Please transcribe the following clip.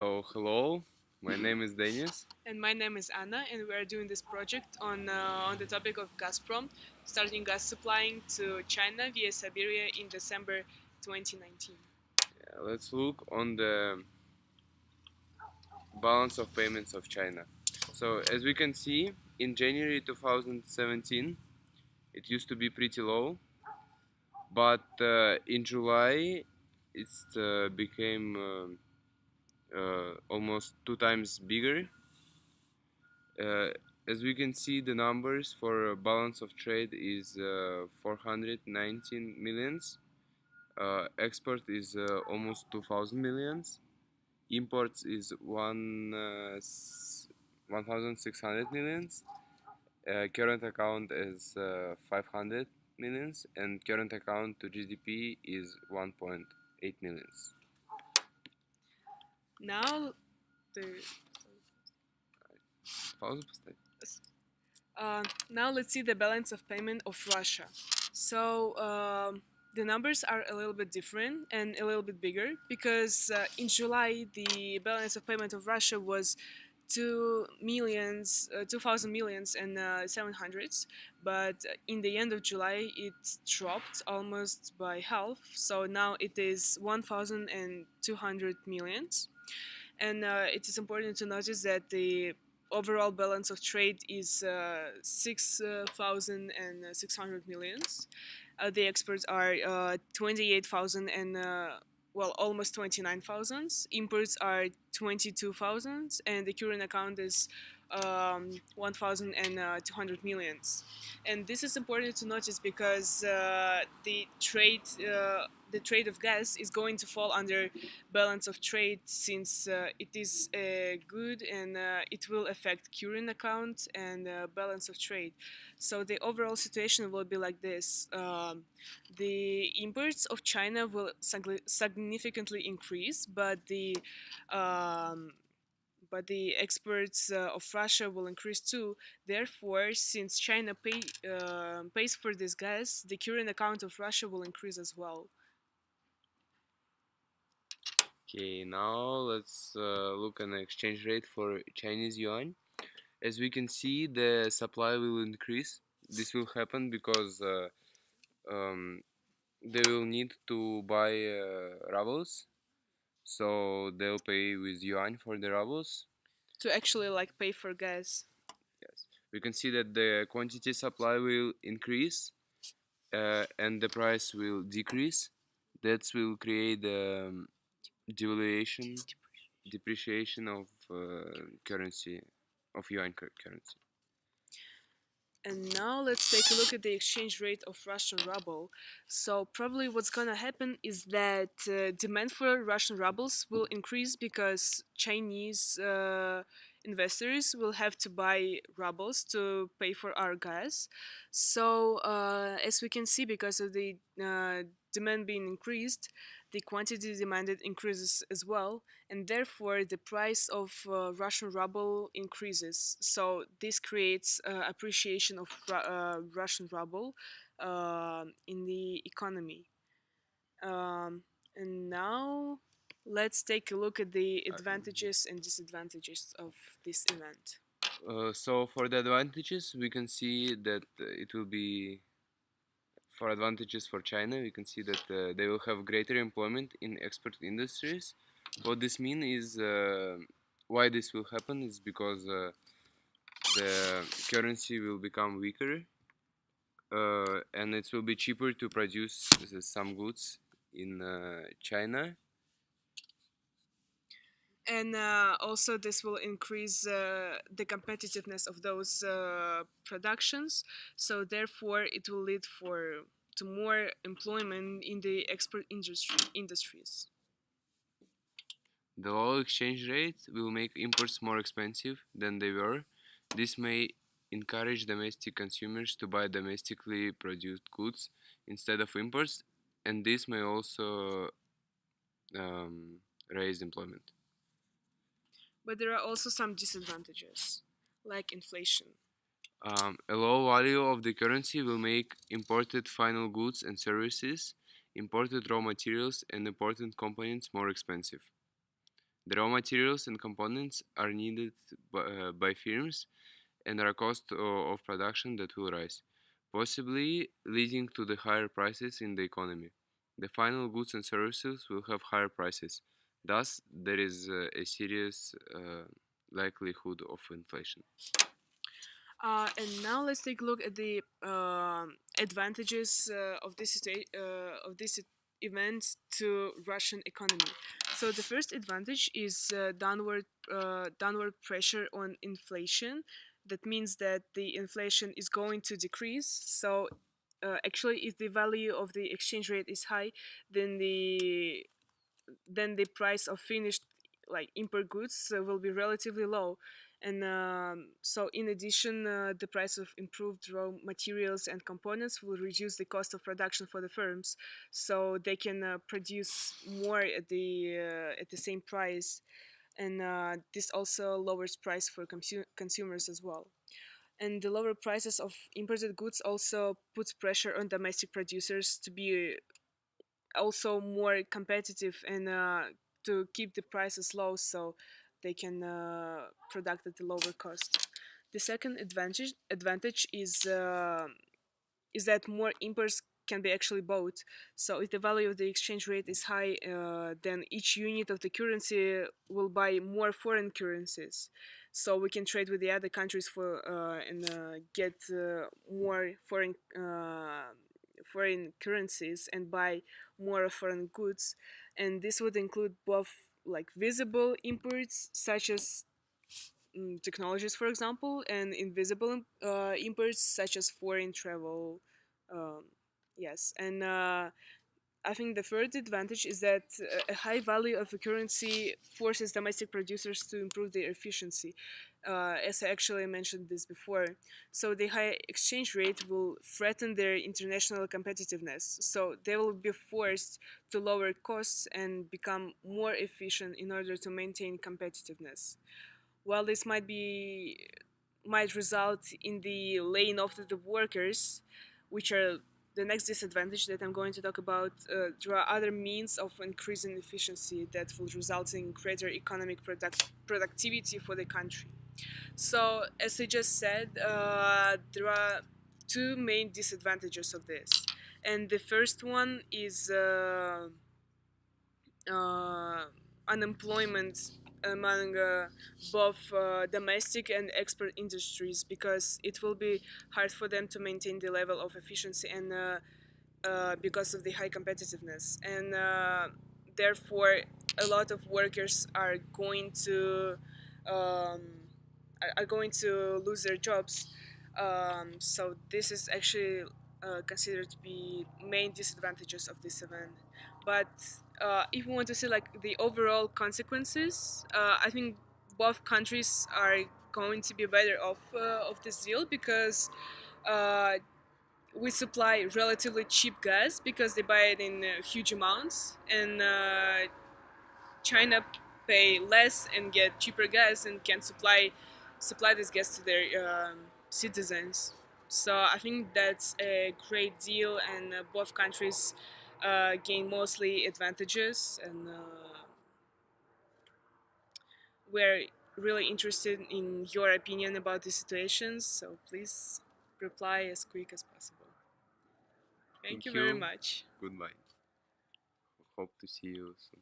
So, hello, my name is Denis. And my name is Anna, and we are doing this project on the topic of Gazprom starting gas supplying to China via Siberia in December 2019. Let's look on the balance of payments of China. So, as we can see, in January 2017, it used to be pretty low, but in July, it became almost two times bigger. Uh, as we can see, the numbers for balance of trade is 419 millions. Export is almost 2000 millions. Imports is 1600 millions. Current account is 500 millions, and current account to GDP is 1.8 millions. Now, the, Паузу поставить? now let's see the balance of payment of Russia. So the numbers are a little bit different and a little bit bigger because in July the balance of payment of Russia was 2,000 millions and 700s, but in the end of July it dropped almost by half, so now it is 1,200 millions. And it is important to notice that the overall balance of trade is 6,600 millions. The exports are 28,000 and well, almost 29,000. Imports are 22,000, and the current account is 1,200 millions. And this is important to notice because the trade of gas is going to fall under balance of trade since it is good and it will affect current account and balance of trade. So the overall situation will be like this: the imports of China will significantly increase, um, but the exports of Russia will increase too. Therefore, since China pays for this gas, the current account of Russia will increase as well. Okay, now let's look at the exchange rate for Chinese yuan. As we can see, the supply will increase. This will happen because um, they will need to buy rubles, so they'll pay with yuan for the rubles. To actually like pay for gas. Yes, we can see that the quantity supply will increase and the price will decrease. That will create devaluation, depreciation of currency, of yuan currency. And now let's take a look at the exchange rate of Russian ruble. So probably what's gonna happen is that demand for Russian rubles will increase because Chinese investors will have to buy rubles to pay for our gas. So as we can see, because of the demand being increased, the quantity demanded increases as well, and therefore the price of Russian ruble increases. So this creates appreciation of Russian ruble in the economy. And now let's take a look at the advantages and disadvantages of this event. So for the advantages, we can see that it will be for advantages for China. We can see that they will have greater employment in export industries. What this means is why this will happen is because the currency will become weaker and it will be cheaper to produce some goods in China. And also this will increase the competitiveness of those productions, so therefore it will lead for to more employment in the export industries. The low exchange rate will make imports more expensive than they were. This may encourage domestic consumers to buy domestically produced goods instead of imports, and this may also raise employment. But there are also some disadvantages, like inflation. A low value of the currency will make imported final goods and services, imported raw materials, and imported components more expensive. The raw materials and components are needed by firms, and our cost of production that will rise, possibly leading to the higher prices in the economy. The final goods and services will have higher prices. Thus, there is a serious likelihood of inflation. And now let's take a look at the advantages of this event to Russian economy. So the first advantage is downward pressure on inflation. That means that the inflation is going to decrease. So actually, if the value of the exchange rate is high, then the price of finished like import goods will be relatively low. And so in addition, the price of improved raw materials and components will reduce the cost of production for the firms, so they can produce more at the same price. And this also lowers price for consumers as well. And the lower prices of imported goods also puts pressure on domestic producers to be also more competitive and to keep the prices low, so they can product at a lower cost. The second advantage is that more imports can be actually bought. So if the value of the exchange rate is high, then each unit of the currency will buy more foreign currencies. So we can trade with the other countries for and get more foreign currencies and buy more foreign goods. And this would include both like visible imports such as technologies, for example, and invisible imports such as foreign travel. Um, yes, and I think the third advantage is that a high value of a currency forces domestic producers to improve their efficiency. As I actually mentioned this before, so the high exchange rate will threaten their international competitiveness. So they will be forced to lower costs and become more efficient in order to maintain competitiveness. While this might result in the laying off of the workers, which are the next disadvantage that I'm going to talk about, there are other means of increasing efficiency that will result in greater economic productivity for the country. So, as I just said, there are two main disadvantages of this. And the first one is uh, unemployment among both domestic and export industries, because it will be hard for them to maintain the level of efficiency and because of the high competitiveness. And therefore, a lot of workers um, are going to lose their jobs. So this is actually considered to be main disadvantages of this event. But if we want to see like the overall consequences, I think both countries are going to be better off of this deal, because uh, we supply relatively cheap gas because they buy it in huge amounts, and China pay less and get cheaper gas and can supply this gas to their citizens. So I think that's a great deal, and both countries gain mostly advantages. And we're really interested in your opinion about the situations. So please reply as quick as possible. Thank Thank you very you. much. Goodbye. Hope to see you soon.